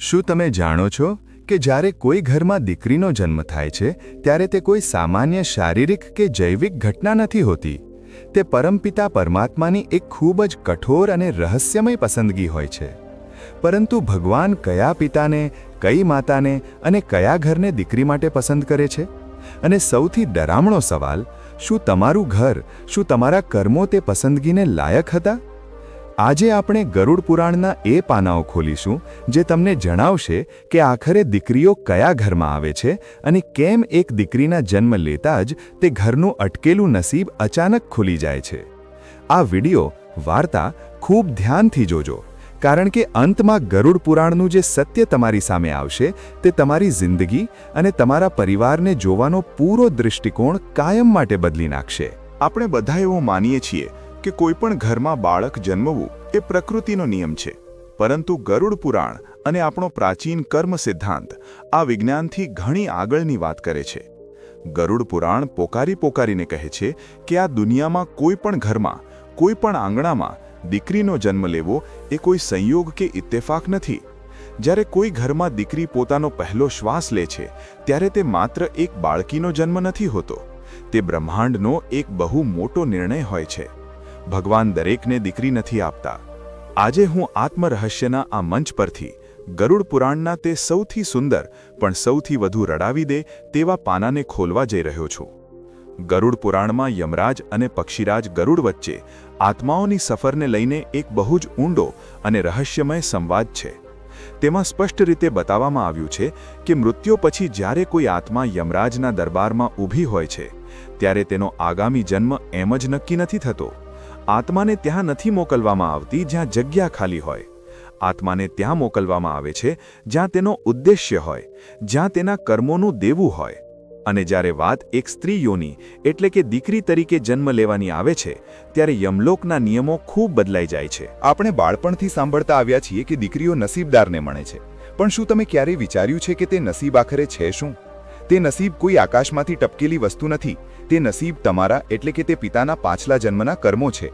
શું તમે જાણો છો કે જ્યારે કોઈ ઘરમાં દીકરીનો જન્મ થાય છે ત્યારે તે કોઈ સામાન્ય શારીરિક કે જૈવિક ઘટના નથી હોતી? તે પરમપિતા પરમાત્માની એક ખૂબ જ કઠોર અને રહસ્યમય પસંદગી હોય છે. પરંતુ ભગવાન કયા પિતાને, કઈ માતાને અને કયા ઘરને દીકરી માટે પસંદ કરે છે? અને સૌથી ડરામણો સવાલ, શું તમારું ઘર, શું તમારા કર્મો તે પસંદગીને લાયક હતા? આજે આપણે ગરુડ પુરાણના એ પાનાઓ ખોલીશું જે તમને જણાવશે કે આખરે દીકરીઓ કયા ઘરમાં આવે છે અને કેમ એક દીકરીના જન્મ લેતા જ તે ઘરનું અટકેલું નસીબ અચાનક ખુલી જાય છે. આ વિડિયો, વાર્તા ખૂબ ધ્યાનથી જોજો, કારણ કે અંતમાં ગરુડ પુરાણનું જે સત્ય તમારી સામે આવશે તે તમારી જિંદગી અને તમારા પરિવારને જોવાનો પૂરો દૃષ્ટિકોણ કાયમ માટે બદલી નાખશે. આપણે બધા એવું માનીએ છીએ કે કોઈપણ ઘરમાં બાળક જન્મવું એ પ્રકૃતિનો નિયમ છે, પરંતુ ગરુડ પુરાણ અને આપણો પ્રાચીન કર્મ સિદ્ધાંત આ વિજ્ઞાનથી ઘણી આગળની વાત કરે છે. ગરુડ પુરાણ પોકારીને કહે છે કે આ દુનિયામાં કોઈપણ ઘરમાં, કોઈપણ આંગણામાં દીકરીનો જન્મ લેવો એ કોઈ સંયોગ કે ઇત્તેફાક નથી. જ્યારે કોઈ ઘરમાં દીકરી પોતાનો પહેલો શ્વાસ લે છે ત્યારે તે માત્ર એક બાળકીનો જન્મ નથી હોતો, તે બ્રહ્માંડનો એક બહુ મોટો નિર્ણય હોય છે. ભગવાન દરેકને દીકરી નથી આપતા. આજે હું આત્મરહસ્યના આ મંચ પરથી ગરુડ પુરાણના તે સૌથી સુંદર પણ સૌથી વધુ રડાવી દે તેવા પાનાને ખોલવા જઈ રહ્યો છું. ગરુડ પુરાણમાં યમરાજ અને પક્ષીરાજ ગરુડ વચ્ચે આત્માઓની સફરને લઈને એક બહુ જ ઊંડો અને રહસ્યમય સંવાદ છે. તેમાં સ્પષ્ટ રીતે બતાવવામાં આવ્યું છે કે મૃત્યુ પછી જ્યારે કોઈ આત્મા યમરાજના દરબારમાં ઊભી હોય છે ત્યારે તેનો આગામી જન્મ એમ જ નક્કી નથી થતો. આત્માને ત્યાં નથી મોકલવામાં આવતી જ્યાં જગ્યા ખાલી હોય. આત્માને ત્યાં મોકલવામાં આવે છે જ્યાં તેનો ઉદ્દેશ્ય હોય, જ્યાં તેના કર્મોનું દેવું હોય. અને જ્યારે વાત એક સ્ત્રી યોની એટલે કે દીકરી તરીકે જન્મ લેવાની આવે છે ત્યારે યમલોકના નિયમો ખૂબ બદલાઈ જાય છે. આપણે બાળપણથી સાંભળતા આવ્યા છીએ કે દીકરીઓ નસીબદારને મળે છે, પણ શું તમે ક્યારેય વિચાર્યું છે કે તે નસીબ આખરે છે શું? તે નસીબ કોઈ આકાશમાંથી ટપકેલી વસ્તુ નથી. તે નસીબ તમારા એટલે કે તે પિતાના પાછલા જન્મના કર્મો છે.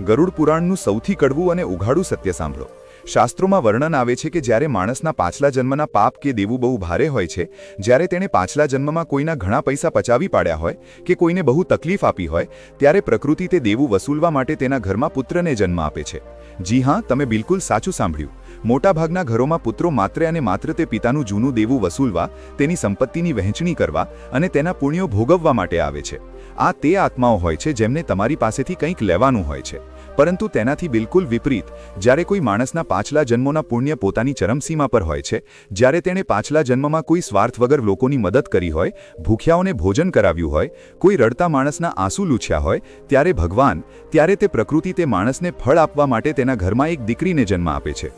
ગરુડ પુરાણનું સૌથી કડવું અને ઉઘાડું સત્ય સાંભળો. શાસ્ત્રોમાં વર્ણન આવે છે કે જ્યારે માણસના પાછલા જન્મના પાપ કે દેવું બહુ ભારે હોય છે, જ્યારે તેણે પાછલા જન્મમાં કોઈના ઘણા પૈસા પચાવી પાડ્યા હોય કે કોઈને બહુ તકલીફ આપી હોય, ત્યારે પ્રકૃતિ તે દેવું વસૂલવા માટે તેના ઘરમાં પુત્રને જન્મ આપે છે. જી હા, તમે બિલકુલ સાચું સાંભળ્યું. મોટાભાગના ઘરોમાં પુત્રો માત્ર અને માત્ર તે પિતાનું જૂનું દેવું વસૂલવા, તેની સંપત્તિની વહેંચણી કરવા અને તેના પુણ્યો ભોગવવા માટે આવે છે. આ તે આત્માઓ હોય છે જેમને તમારી પાસેથી કંઈક લેવાનું હોય છે. પરંતુ તેનાથી બિલકુલ વિપરીત, જ્યારે કોઈ માણસના પાછલા જન્મોના પુણ્ય પોતાની ચરમસીમા પર હોય છે, જ્યારે તેણે પાછલા જન્મમાં કોઈ સ્વાર્થ વગર લોકોની મદદ કરી હોય, ભૂખ્યાઓને ભોજન કરાવ્યું હોય, કોઈ રડતા માણસના આંસુ લૂછ્યા હોય, ત્યારે ભગવાન, ત્યારે તે પ્રકૃતિ તે માણસને ફળ આપવા માટે તેના ઘરમાં એક દીકરીને જન્મ આપે છે.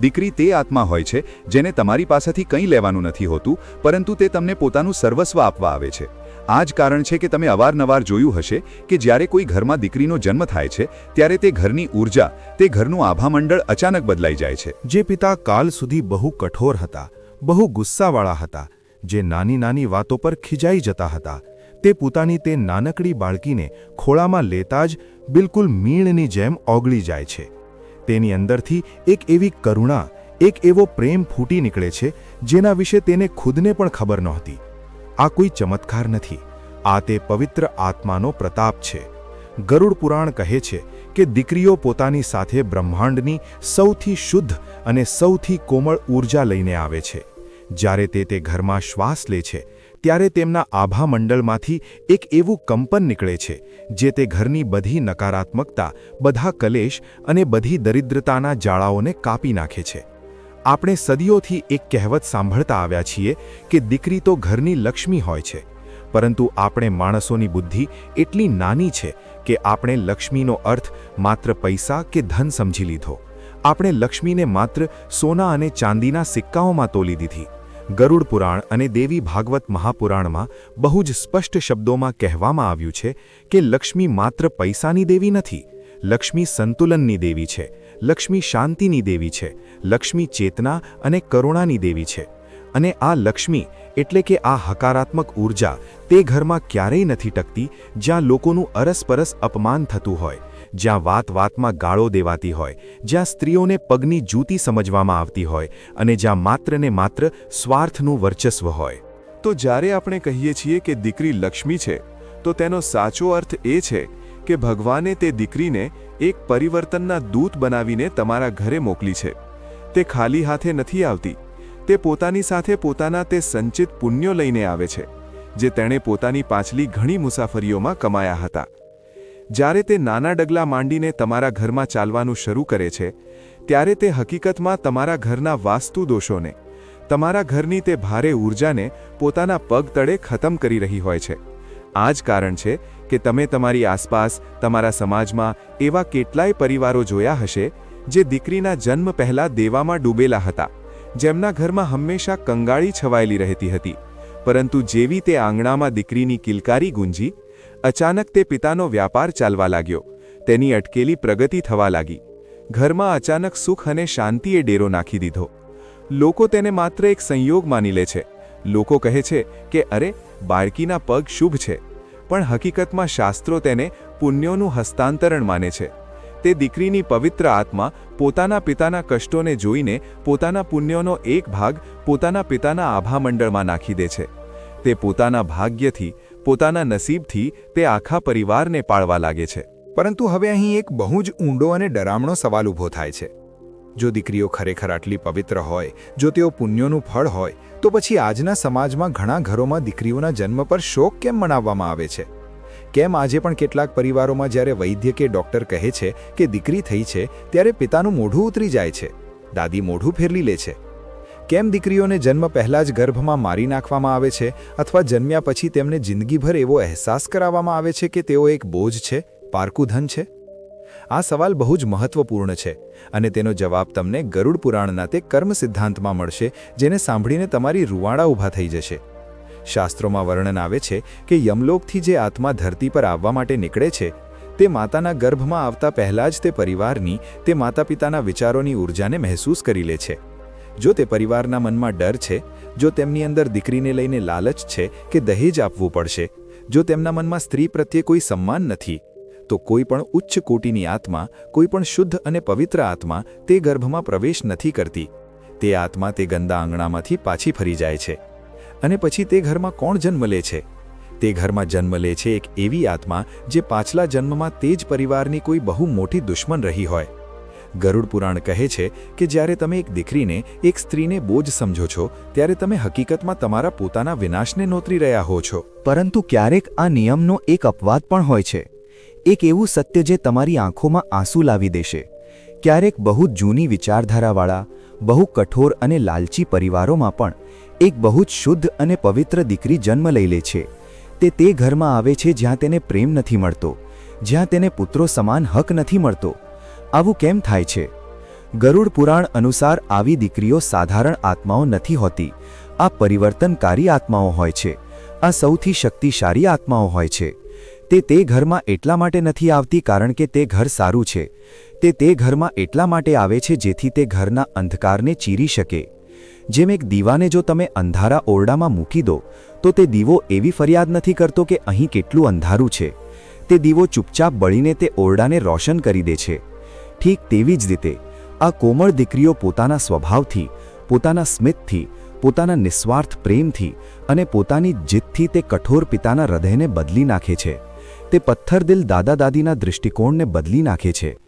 દીકરી તે આત્મા હોય છે જેને તમારી પાસેથી કંઈ લેવાનું નથી હોતું, પરંતુ તે તમને પોતાનું સર્વસ્વ આપવા આવે છે. આ જ કારણ છે કે તમે અવારનવાર જોયું હશે કે જ્યારે કોઈ ઘરમાં દીકરીનો જન્મ થાય છે ત્યારે તે ઘરની ઊર્જા, તે ઘરનું આભામંડળ અચાનક બદલાઈ જાય છે. જે પિતા કાલ સુધી બહુ કઠોર હતા, બહુ ગુસ્સાવાળા હતા, જે નાની નાની વાતો પર ખીજાઈ જતા હતા, તે પોતાની તે નાનકડી બાળકીને ખોળામાં લેતા જ બિલકુલ મીણની જેમ ઓગળી જાય છે. તેની અંદરથી એક એવી કરુણા, એક એવો પ્રેમ ફૂટી નીકળે છે જેના વિશે તેને ખુદને પણ ખબર નહોતી. આ કોઈ ચમત્કાર નથી, આ તે પવિત્ર આત્માનો પ્રતાપ છે. ગરુડ પુરાણ કહે છે કે દીકરીઓ પોતાની સાથે બ્રહ્માંડની સૌથી શુદ્ધ અને સૌથી કોમળ ઊર્જા લઈને આવે છે. જ્યારે તે ઘરમાં શ્વાસ લે છે ત્યારે તેમના આભામંડળમાંથી એક એવું કંપન નીકળે છે જે તે ઘરની બધી નકારાત્મકતા, બધા કલેશ અને બધી દરિદ્રતાના જાળાઓને કાપી નાખે છે. આપણે સદીઓથી એક કહેવત સાંભળતા આવ્યા છીએ કે દીકરી તો ઘરની લક્ષ્મી હોય છે, પરંતુ આપણે માણસોની બુદ્ધિ એટલી નાની છે કે આપણે લક્ષ્મીનો અર્થ માત્ર પૈસા કે ધન સમજી લીધો. આપણે લક્ષ્મીને માત્ર સોના અને ચાંદીના સિક્કાઓમાં તોલી દીધી. ગરુડ પુરાણ અને દેવી ભાગવત મહાપુરાણમાં બહુ જ સ્પષ્ટ શબ્દોમાં કહેવામાં આવ્યું છે કે લક્ષ્મી માત્ર પૈસાની દેવી નથી. લક્ષ્મી સંતુલનની દેવી છે, લક્ષ્મી શાંતિની દેવી છે, લક્ષ્મી ચેતના અને કરુણાની દેવી છે. અને આ લક્ષ્મી એટલે કે આ હકારાત્મક ઊર્જા તે ઘરમાં ક્યારેય નથી ટકતી જ્યાં લોકોનું અરસપરસ અપમાન થતું હોય, જ્યાં વાત-વાતમાં ગાળો દેવાતી હોય, જ્યાં સ્ત્રીઓને પગની જૂતી સમજવામાં આવતી હોય અને જ્યાં માત્ર ને માત્ર સ્વાર્થનું વર્ચસ્વ હોય. તો જ્યારે આપણે કહીએ છીએ કે દીકરી લક્ષ્મી છે, તો તેનો સાચો અર્થ એ છે કે ભગવાને તે દીકરીને એક પરિવર્તનના દૂત બનાવીને તમારા ઘરે મોકલી છે. તે ખાલી હાથે નથી આવતી. તે પોતાની સાથે પોતાના તે સંચિત પુણ્યો લઈને આવે છે, જે તેણે પોતાની પાછલી ઘણી મુસાફરીઓમાં કમાયા હતા. જ્યારે તે નાના ડગલા માંડીને તમારા ઘરમાં ચાલવાનું શરૂ કરે છે, ત્યારે તે હકીકતમાં તમારા ઘરના વાસ્તુ દોષોને, તમારા ઘરની તે ભારે ઊર્જાને પોતાના પગ તળે ખતમ કરી રહી હોય છે. આ જ કારણ છે કે તમે તમારી આસપાસ, તમારા સમાજમાં એવા કેટલાય પરિવારો જોયા હશે જે દીકરીના જન્મ પહેલાં દેવામાં ડૂબેલા હતા, જેમના ઘરમાં હંમેશા કંગાળી છવાયેલી રહેતી હતી. પરંતુ જેવી તે આંગણામાં દીકરીની કિલકારી ગુંજી, અચાનક તે પિતાનો વ્યાપાર ચાલવા લાગ્યો, તેની અટકેલી પ્રગતિ થવા લાગી. ઘરમાં અચાનક સુખ અને શાંતિએ ડેરો નાખી દીધો. લોકો તેને માત્ર એક સંયોગ માની લે છે. લોકો કહે છે કે અરે, બાળકીના પગ શુભ છે, પણ હકીકતમાં શાસ્ત્રો તેને પુણ્યોનું હસ્તાંતરણ માને છે. તે દીકરીની પવિત્ર આત્મા પોતાના પિતાના કષ્ટોને જોઈને પોતાના પુણ્યોનો એક ભાગ પોતાના પિતાના આભામંડળમાં નાખી દે છે. તે પોતાના ભાગ્યથી, પોતાના નસીબથી તે આખા પરિવારને પાળવા લાગે છે. પરંતુ હવે અહીં એક બહુ જ ઊંડો અને ડરામણો સવાલ ઊભો થાય છે. જો દીકરીઓ ખરેખર આટલી પવિત્ર હોય, જો તેઓ પુણ્યોનું ફળ હોય, તો પછી આજના સમાજમાં ઘણા ઘરોમાં દીકરીઓના જન્મ પર શોક કેમ મનાવવામાં આવે છે? કેમ આજે પણ કેટલાક પરિવારોમાં જ્યારે વૈદ્ય કે ડૉક્ટર કહે છે કે દીકરી થઈ છે, ત્યારે પિતાનું મોઢું ઉતરી જાય છે, દાદી મોઢું ફેરવી લે છે? કેમ દીકરીઓને જન્મ પહેલાં જ ગર્ભમાં મારી નાખવામાં આવે છે, અથવા જન્મ્યા પછી તેમને જિંદગીભર એવો અહેસાસ કરાવવામાં આવે છે કે તેઓ એક બોજ છે, પારકું ધન છે? આ સવાલ બહુ જ મહત્વપૂર્ણ છે અને તેનો જવાબ તમને ગરુડ પુરાણના તે કર્મ સિદ્ધાંતમાં મળશે, જેને સાંભળીને તમારી રૂવાડા ઊભા થઈ જશે. શાસ્ત્રોમાં વર્ણન આવે છે કે યમલોકથી જે આત્મા ધરતી પર આવવા માટે નીકળે છે, તે માતાના ગર્ભમાં આવતા પહેલાં જ તે પરિવારની, તે માતા પિતાના વિચારોની ઊર્જાને મહેસૂસ કરી લે છે. જો તે પરિવારના મનમાં ડર છે, જો તેમની અંદર દીકરીને લઈને લાલચ છે કે દહેજ આપવું પડશે, જો તેમના મનમાં સ્ત્રી પ્રત્યે કોઈ સન્માન નથી, તો કોઈ પણ ઉચ્ચ કોટીની આત્મા, કોઈ પણ શુદ્ધ અને પવિત્ર આત્મા તે ગર્ભમાં પ્રવેશ નથી કરતી. તે આત્મા તે ગંદા આંગણામાંથી પાછી ફરી જાય છે. અને પછી તે ઘરમાં કોણ જન્મ લે છે? તે ઘરમાં જન્મ લે છે એક એવી આત્મા જે પાછલા જન્મમાં તે જ પરિવારની કોઈ બહુ મોટી દુશ્મન રહી હોય. ગરુડ પુરાણ કહે છે કે જ્યારે તમે એક દીકરીને, એક સ્ત્રીને બોજ સમજો છો, ત્યારે તમે હકીકતમાં તમારા પોતાના વિનાશને નોતરી રહ્યા હો છો. પરંતુ ક્યારેક આ નિયમનો એક અપવાદ પણ હોય છે. એક એવું સત્ય જે તમારી આંખોમાં આંસુ લાવી દેશે. ક્યારેક બહુ જૂની વિચારધારાવાળા, બહુ કઠોર અને લાલચી પરિવારોમાં પણ એક બહુ જ શુદ્ધ અને પવિત્ર દીકરી જન્મ લઈ લે છે. તે ઘરમાં આવે છે જ્યાં તેને પ્રેમ નથી મળતો, જ્યાં તેને પુત્રો સમાન હક નથી મળતો. આવું કેમ થાય છે? ગરુડ પુરાણ અનુસાર આવી દીકરીઓ સાધારણ આત્માઓ નથી હોતી. આ પરિવર્તનકારી આત્માઓ હોય છે. આ સૌથી શક્તિશાળી આત્માઓ હોય છે. તે ઘરમાં એટલા માટે નથી આવતી કારણ કે તે ઘર સારું છે. તે ઘરમાં એટલા માટે આવે છે જેથી તે ઘરના અંધકારને ચીરી શકે. જેમ એક દીવાને જો તમે અંધારા ઓરડામાં મૂકી દો, તો તે દીવો એવી ફરિયાદ નથી કરતો કે અહીં કેટલું અંધારું છે. તે દીવો ચૂપચાપ બળીને તે ઓરડાને રોશન કરી દે છે. ઠીક તેવી જ રીતે આ કોમળ દીકરીઓ પોતાના સ્વભાવથી, પોતાના સ્મિતથી, પોતાના નિસ્વાર્થ પ્રેમથી અને પોતાની જીદથી તે કઠોર પિતાના હૃદયને બદલી નાખે છે. તે પથ્થરદિલ દાદા દાદીના દૃષ્ટિકોણને બદલી નાખે છે.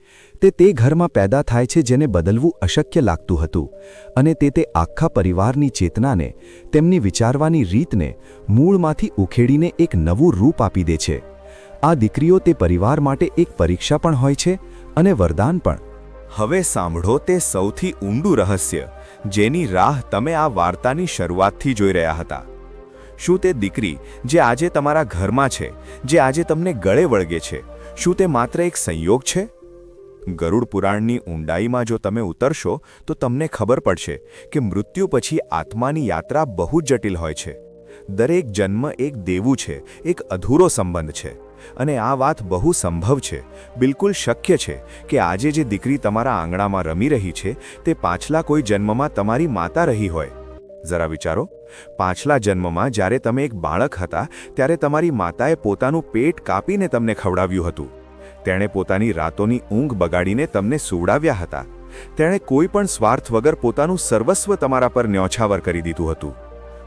તે ઘરમાં પેદા થાય છે જેને બદલવું અશક્ય લાગતું હતું, અને તે આખા પરિવારની ચેતનાને, તેમની વિચારવાની રીતને મૂળમાંથી ઉખેડીને એક નવું રૂપ આપી દે છે. આ દીકરીઓ તે પરિવાર માટે એક પરીક્ષા પણ હોય છે અને વરદાન પણ. હવે સાંભળો તે સૌથી ઊંડું રહસ્ય, જેની રાહ તમે આ વાર્તાની શરૂઆતથી જોઈ રહ્યા હતા. શું તે દીકરી જે આજે તમારા ઘરમાં છે, જે આજે તમને ગળે વળગે છે, શું તે માત્ર એક સંયોગ છે? ગરુડ પુરાણની ઊંડાઈમાં જો તમે ઉતરશો તો તમને ખબર પડશે કે મૃત્યુ પછી આત્માની યાત્રા બહુ જટિલ હોય છે. દરેક જન્મ એક દેવું છે, એક અધૂરો સંબંધ છે. અને આ વાત બહુ સંભવ છે, બિલકુલ શક્ય છે કે આજે જે દીકરી તમારા આંગણામાં રમી રહી છે, તે પાછલા કોઈ જન્મમાં તમારી માતા રહી હોય. જરા વિચારો, પાછલા જન્મમાં જ્યારે તમે એક બાળક હતા, ત્યારે તમારી માતાએ પોતાનું પેટ કાપીને તમને ખવડાવ્યું હતું. તેણે પોતાની રાતોની ઊંઘ બગાડીને તમને સુવડાવ્યા હતા. તેણે કોઈ પણ સ્વાર્થ વગર પોતાનું સર્વસ્વ તમારા પર ન્યોછાવર કરી દીધું હતું.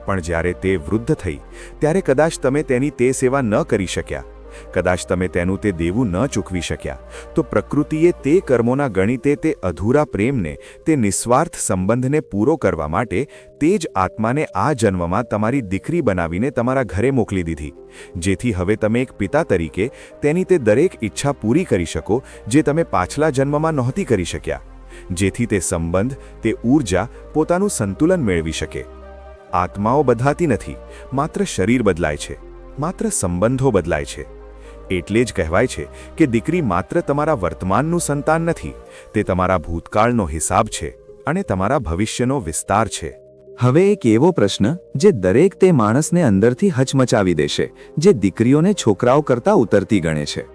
પણ જ્યારે તે વૃદ્ધ થઈ ત્યારે કદાચ તમે તેની તે સેવા ન કરી શક્યા, કદાચ તમે તેનું તે દેવું ન ચૂકવી શક્યા, તો પ્રકૃતિએ તે કર્મોના ગણિતે તે અધૂરા પ્રેમને, તે નિસ્વાર્થ સંબંધને પૂરો કરવા માટે તે જ આત્માને આ જન્મમાં તમારી દીકરી બનાવીને તમારા ઘરે મોકલી દીધી, જેથી હવે તમે એક પિતા તરીકે તેની તે દરેક ઈચ્છા પૂરી કરી શકો જે તમે પાછલા જન્મમાં નહોતી કરી શક્યા, જેથી તે સંબંધ, તે ઊર્જા પોતાનું સંતુલન મેળવી શકે. આત્માઓ બદલાતી નથી, માત્ર શરીર બદલાય છે, માત્ર સંબંધો બદલાય છે. એટલે જ કહેવાય છે કે દીકરી માત્ર તમારા વર્તમાનનું સંતાન નથી, તે તમારા ભૂતકાળનો હિસાબ છે અને તમારા ભવિષ્યનો વિસ્તાર છે. હવે એક એવો પ્રશ્ન જે દરેક તે માણસને અંદરથી હચમચાવી દેશે, જે દીકરીઓને છોકરાઓ કરતાં ઉતરતી ગણે છે.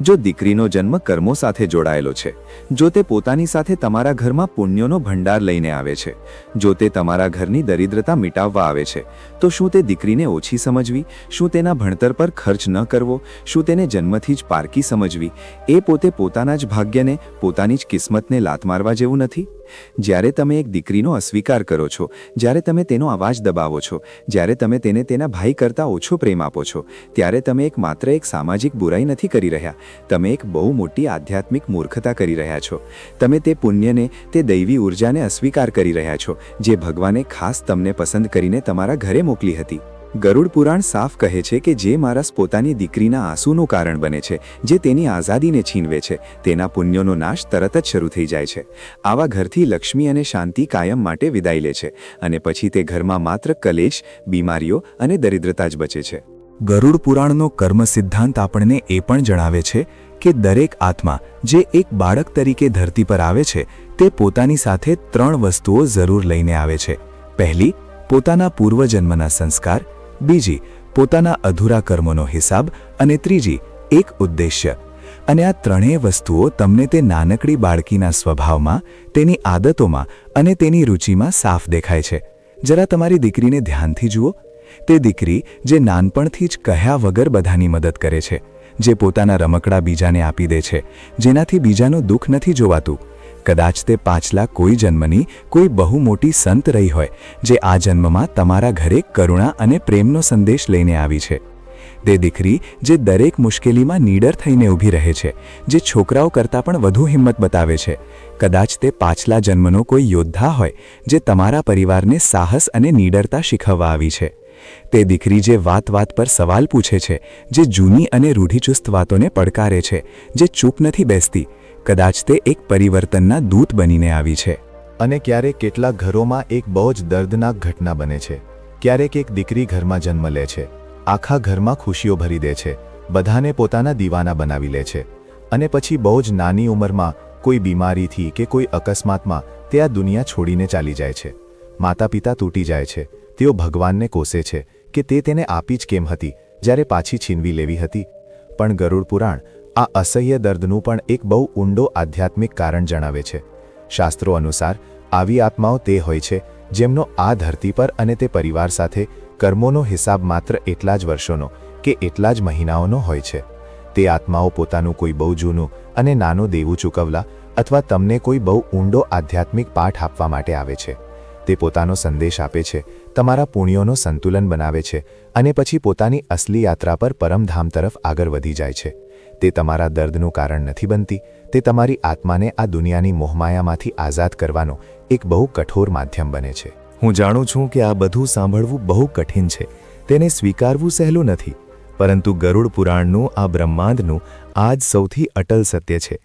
જો દીકરીનો જન્મ કર્મો સાથે જોડાયેલો છે, જો તે પોતાની સાથે તમારા ઘરમાં પુણ્યોનો ભંડાર લઈને આવે છે, જો તે તમારા ઘરની દરિદ્રતા મિટાવવા આવે છે, તો શું તે દીકરીને ઓછી સમજવી, શું તેના ભણતર પર ખર્ચ ન કરવો, શું તેને જન્મથી જ પારકી સમજવી, એ પોતે પોતાના જ ભાગ્યને, પોતાની જ કિસ્મતને લાત મારવા જેવું નથી? જ્યારે તમે એક દીકરીનો અસ્વીકાર કરો છો, જ્યારે તમે તેનો અવાજ દબાવો છો, જ્યારે તમે તેને તેના ભાઈ કરતાં ઓછો પ્રેમ આપો છો, ત્યારે તમે માત્ર એક સામાજિક બુરાઈ નથી કરી રહ્યા, તમે એક બહુ મોટી આધ્યાત્મિક મૂર્ખતા કરી રહ્યા છો. તમે તે પુણ્યને, તે દૈવી ઉર્જાને અસ્વીકાર કરી રહ્યા છો જે ભગવાને ખાસ તમને પસંદ કરીને તમારા ઘરે મોકલી હતી. ગરુડ પુરાણ સાફ કહે છે કે જે માણસ પોતાની દીકરીના આંસુનું કારણ બને છે, જે તેની આઝાદીને છીનવે છે, તેના પુણ્યોનો નાશ તરત જ શરૂ થઈ જાય છે. આવા ઘરથી લક્ષ્મી અને શાંતિ કાયમ માટે વિદાય લે છે અને પછી તે ઘરમાં માત્ર કલેશ, બીમારીઓ અને દરિદ્રતા જ બચે છે. ગરુડ પુરાણનો કર્મ સિદ્ધાંત આપણને એ પણ જણાવે છે કે દરેક આત્મા જે એક બાળક તરીકે ધરતી પર આવે છે, તે પોતાની સાથે 3 વસ્તુઓ જરૂર લઈને આવે છે. પહેલી, પોતાના પૂર્વજન્મના સંસ્કાર, બીજી, પોતાના અધૂરા કર્મોનો હિસાબ અને ત્રીજી, એક ઉદ્દેશ્ય. અને આ ત્રણેય વસ્તુઓ તમને તે નાનકડી બાળકીના સ્વભાવમાં, તેની આદતોમાં અને તેની રુચિમાં સાફ દેખાય છે. જરા તમારી દીકરીને ધ્યાનથી જુઓ. તે દીકરી જે નાનપણથી જ કહ્યા વગર બધાની મદદ કરે છે, જે પોતાના રમકડા બીજાને આપી દે છે, જેનાથી બીજાનું દુઃખ નથી જોવાતું. કદાચ તે પાછલા કોઈ જન્મની કોઈ બહુ મોટી સંત રહી હોય, જે આ જન્મમાં તમારા ઘરે કરુણા અને પ્રેમનો સંદેશ લઈને આવી છે. તે દીકરી જે દરેક મુશ્કેલીમાં નીડર થઈને ઊભી રહે છે, જે છોકરાઓ કરતાં પણ વધુ હિંમત બતાવે છે. કદાચ તે પાછલા જન્મનો કોઈ યોદ્ધા હોય, જે તમારા પરિવારને સાહસ અને નીડરતા શીખવવા આવી છે. તે દીકરી જે વાત પર સવાલ પૂછે છે, જે જૂની અને રૂઢિચુસ્ત વાતોને પડકારે છે, જે ચૂપ નથી બેસતી. કદાચ તે એક પરિવર્તનના દૂત બનીને આવી છે. અને ક્યારેક કેટલાક ઘરોમાં એક બહુ જ દર્દનાક ઘટના બને છે. ક્યારેક એક દીકરી ઘરમાં જન્મ લે છે, આખા ઘરમાં ખુશીઓ ભરી દે છે, બધાને પોતાના દીવાના બનાવી લે છે, અને પછી બહુ જ નાની ઉંમરમાં કોઈ બીમારીથી કે કોઈ અકસ્માતમાં તે આ દુનિયા છોડીને ચાલી જાય છે. માતા પિતા તૂટી જાય છે. તેઓ ભગવાનને કોસે છે કે તે તેને આપી જ કેમ હતી જ્યારે પાછી છીનવી લેવી હતી. પણ ગરુડ પુરાણ આ અસહ્ય દર્દનું પણ એક બહુ ઊંડો આધ્યાત્મિક કારણ જણાવે છે. શાસ્ત્રો અનુસાર આવી આત્માઓ તે હોય છે જેમનો આ ધરતી પર અને તે પરિવાર સાથે કર્મોનો હિસાબ માત્ર એટલા જ વર્ષોનો કે એટલા જ મહિનાઓનો હોય છે. તે આત્માઓ પોતાનું કોઈ બહુ જૂનું અને નાનું દેવું ચૂકવલા અથવા તમને કોઈ બહુ ઊંડો આધ્યાત્મિક પાઠ આપવા માટે આવે છે. તે પોતાનો સંદેશ આપે છે, તમારા પુણ્યોનો સંતુલન બનાવે છે અને પછી પોતાની અસલી યાત્રા પર પરમધામ તરફ આગળ વધી જાય છે. તે તમારા દર્દનું કારણ નથી બનતી, તે તમારી આત્માને આ દુનિયાની મોહમાયામાંથી આઝાદ કરવાનો એક બહુ કઠોર માધ્યમ બને છે. હું જાણું છું કે આ બધું સાંભળવું બહુ કઠિન છે, તેને સ્વીકારવું સહેલું નથી, પરંતુ ગરુડ પુરાણનું આ બ્રહ્માંડનું આ જ સૌથી અટલ સત્ય છે.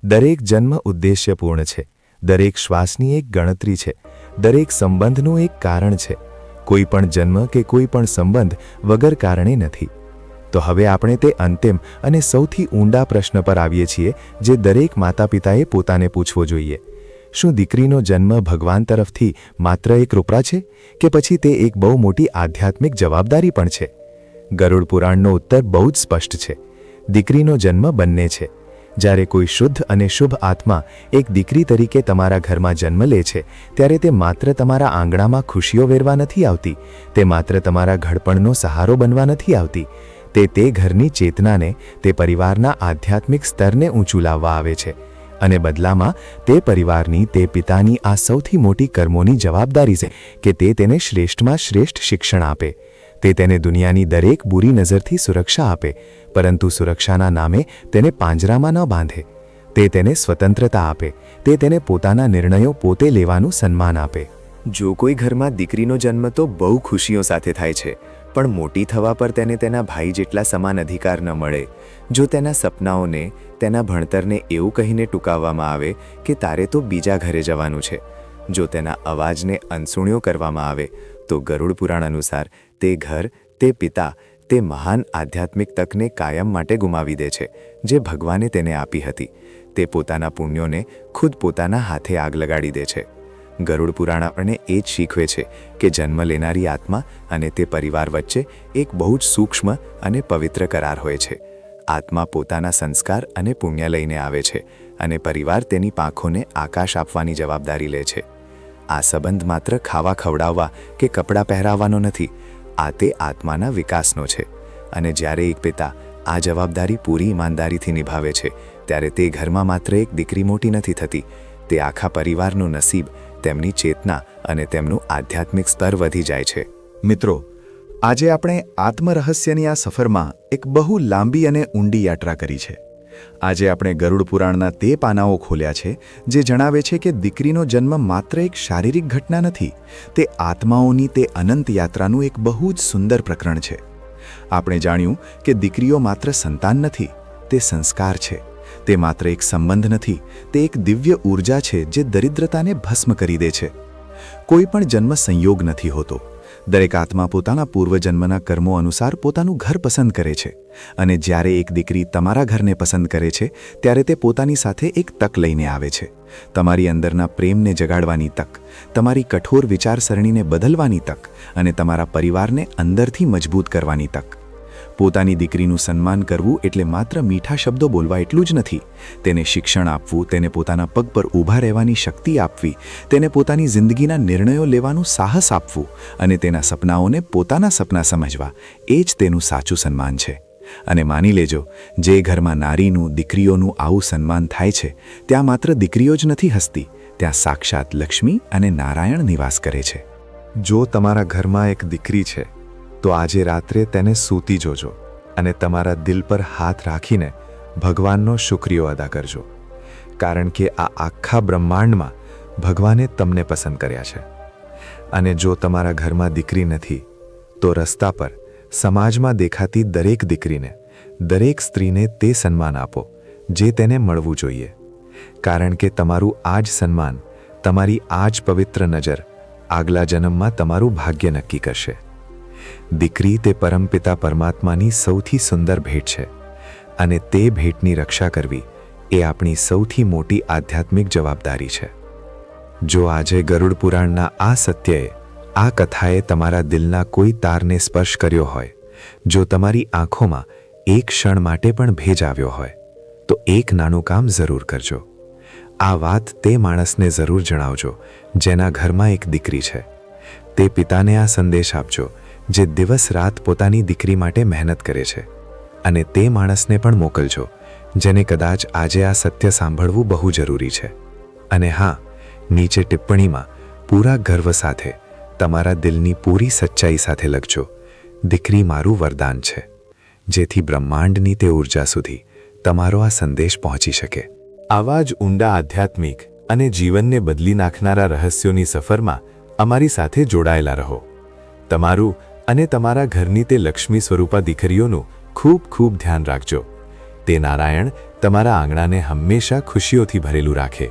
દરેક જન્મ ઉદ્દેશ્યપૂર્ણ છે, દરેક શ્વાસની એક ગણતરી છે, દરેક સંબંધનું એક કારણ છે. કોઈ પણ જન્મ કે કોઈ પણ સંબંધ વગર કારણે નથી. તો હવે આપણે તે અંતિમ અને સૌથી ઊંડા પ્રશ્ન પર આવીએ છીએ, જે દરેક માતા પિતાએ પોતાને પૂછવો જોઈએ. શું દીકરીનો જન્મ ભગવાન તરફથી માત્ર એક કૃપા છે, કે પછી તે એક બહુ મોટી આધ્યાત્મિક જવાબદારી પણ છે? ગરુડ પુરાણનો ઉત્તર બહુ જ સ્પષ્ટ છે. દીકરીનો જન્મ બંને છે. જ્યારે કોઈ શુદ્ધ અને શુભ આત્મા એક દીકરી તરીકે તમારા ઘરમાં જન્મ લે છે, ત્યારે તે માત્ર તમારા આંગણામાં ખુશીઓ વેરવા નથી આવતી, તે માત્ર તમારા ઘડપણનો સહારો બનવા નથી આવતી, તે ઘરની ચેતનાને, તે પરિવારના આધ્યાત્મિક સ્તરને ઊંચું લાવવા આવે છે અને બદલામાં તે પરિવારની, તે પિતાની આ સૌથી મોટી કર્મોની જવાબદારી છે કે તે તેને શ્રેષ્ઠમાં શ્રેષ્ઠ શિક્ષણ આપે. તે તેને દુનિયાની દરેક બુરી નજરથી સુરક્ષા આપે, પરંતુ સુરક્ષાના નામે તેને પાંજરામાં ન બાંધે. તે તેને સ્વતંત્રતા આપે, તે તેને પોતાના નિર્ણયો પોતે લેવાનું સન્માન આપે. જો કોઈ ઘરમાં દીકરીનો જન્મ તો બહુ ખુશીઓ સાથે થાય છે, પણ મોટી થવા પર તેને તેના ભાઈ જેટલા સમાન અધિકાર ન મળે, જો તેના સપનાઓને, તેના ભણતરને એવું કહીને ટૂંકાવવામાં આવે કે તારે તો બીજા ઘરે જવાનું છે, જો તેના અવાજને અનસુણ્યો કરવામાં આવે, તો ગરુડ પુરાણ અનુસાર તે ઘર, તે પિતા, તે મહાન આધ્યાત્મિક તકને કાયમ માટે ગુમાવી દે છે જે ભગવાને તેને આપી હતી. તે પોતાના પુણ્યોને ખુદ પોતાના હાથે આગ લગાડી દે છે. ગરુડ પુરાણ આપણને એ જ શીખવે છે કે જન્મ લેનારી આત્મા અને તે પરિવાર વચ્ચે એક બહુ જ સૂક્ષ્મ અને પવિત્ર કરાર હોય છે. આત્મા પોતાના સંસ્કાર અને પુણ્ય લઈને આવે છે અને પરિવાર તેની પાંખોને આકાશ આપવાની જવાબદારી લે છે. આ સંબંધ માત્ર ખાવા ખવડાવવા કે કપડાં પહેરાવવાનો નથી, આ તે આત્માના વિકાસનો છે. અને જ્યારે એક પિતા આ જવાબદારી પૂરી ઈમાનદારીથી નિભાવે છે, ત્યારે તે ઘરમાં માત્ર એક દીકરી મોટી નથી થતી, તે આખા પરિવારનું નસીબ, તેમની ચેતના અને તેમનું આધ્યાત્મિક સ્તર વધી જાય છે. મિત્રો, આજે આપણે આત્મરહસ્યની આ સફરમાં એક બહુ લાંબી અને ઊંડી યાત્રા કરી છે. આજે આપણે ગરુડ પુરાણના તે પાનાઓ ખોલ્યા છે જે જણાવે છે કે દીકરીનો જન્મ માત્ર એક શારીરિક ઘટના નથી, તે આત્માઓની તે અનંત યાત્રાનું એક બહુ જ સુંદર પ્રકરણ છે. આપણે જાણ્યું કે દીકરીઓ માત્ર સંતાન નથી, તે સંસ્કાર છે. તે માત્ર એક સંબંધ નથી, તે એક દિવ્ય ઊર્જા છે જે દરિદ્રતાને ભસ્મ કરી દે છે. કોઈ પણ જન્મ સંયોગ નથી હોતો. દરેક આત્મા પોતાના પૂર્વજન્મના કર્મો અનુસાર પોતાનું ઘર પસંદ કરે છે, અને જ્યારે એક દીકરી તમારા ઘરને પસંદ કરે છે, ત્યારે તે પોતાની સાથે એક તક લઈને આવે છે. તમારી અંદરના પ્રેમને જગાડવાની તક, તમારી કઠોર વિચારસરણીને બદલવાની તક અને તમારા પરિવારને અંદરથી મજબૂત કરવાની તક. પોતાની દીકરીનું સન્માન કરવું એટલે માત્ર મીઠા શબ્દો બોલવા એટલું જ નથી. તેને શિક્ષણ આપવું, તેને પોતાના પગ પર ઊભા રહેવાની શક્તિ આપવી, તેને પોતાની જિંદગીના નિર્ણયો લેવાનું સાહસ આપવું અને તેના સપનાઓને પોતાના સપના સમજવા, એ જ તેનું સાચું સન્માન છે. અને માની લેજો, જે ઘરમાં નારીનું, દીકરીઓનું આવું સન્માન થાય છે, ત્યાં માત્ર દીકરીઓ જ નથી હસતી, ત્યાં સાક્ષાત લક્ષ્મી અને નારાયણ નિવાસ કરે છે. જો તમારા ઘરમાં એક દીકરી છે, તો આજે રાત્રે તેને સૂતી જોજો અને તમારા દિલ પર હાથ રાખીને ભગવાનનો શુક્રિયો અદા કરજો, કારણ કે આ આખા બ્રહ્માંડમાં ભગવાને તમને પસંદ કર્યા છે. અને જો તમારા ઘરમાં દીકરી નથી, તો રસ્તા પર, સમાજમાં દેખાતી દરેક દીકરીને, દરેક સ્ત્રીને તે સન્માન આપો જે તેને મળવું જોઈએ, કારણ કે તમારું આ જ સન્માન, તમારી આ જ પવિત્ર નજર આગલા જન્મમાં તમારું ભાગ્ય નક્કી કરશે. દીકરી તે પરમપિતા પરમાત્માની સૌથી સુંદર ભેટ છે, અને તે ભેટની રક્ષા કરવી એ આપણી સૌથી મોટી આધ્યાત્મિક જવાબદારી છે. જો આજે ગરુડ પુરાણના આ સત્યએ, આ કથાએ તમારા દિલના કોઈ તારને સ્પર્શ કર્યો હોય, જો તમારી આંખોમાં એક ક્ષણ માટે પણ ભેજ આવ્યો હોય, તો એક નાનું કામ જરૂર કરજો. આ વાત તે માણસને જરૂર જણાવજો જેના ઘરમાં એક દીકરી છે. તે પિતાને આ સંદેશ આપજો જે દિવસ રાત પોતાની દીકરી માટે મહેનત કરે છે, અને તે માણસને પણ મોકલજો જેને કદાચ આજે આ સત્ય સાંભળવું બહુ જરૂરી છે. અને હા, નીચે ટિપ્પણીમાં પૂરા ગર્વ સાથે, તમારા દિલની પૂરી સચ્ચાઈ સાથે લખજો, દીકરી મારું વરદાન છે, જેથી બ્રહ્માંડની તે ઊર્જા સુધી તમારો આ સંદેશ પહોંચી શકે. આવા જ ઊંડા આધ્યાત્મિક અને જીવનને બદલી નાખનારા રહસ્યોની સફરમાં અમારી સાથે જોડાયેલા રહો. તમારું અને તમારા ઘરની તે લક્ષ્મી સ્વરૂપા દીકરીઓનું ખૂબ ખૂબ ધ્યાન રાખજો. તે નારાયણ તમારા આંગણાને હંમેશા ખુશીઓથી ભરેલું રાખે.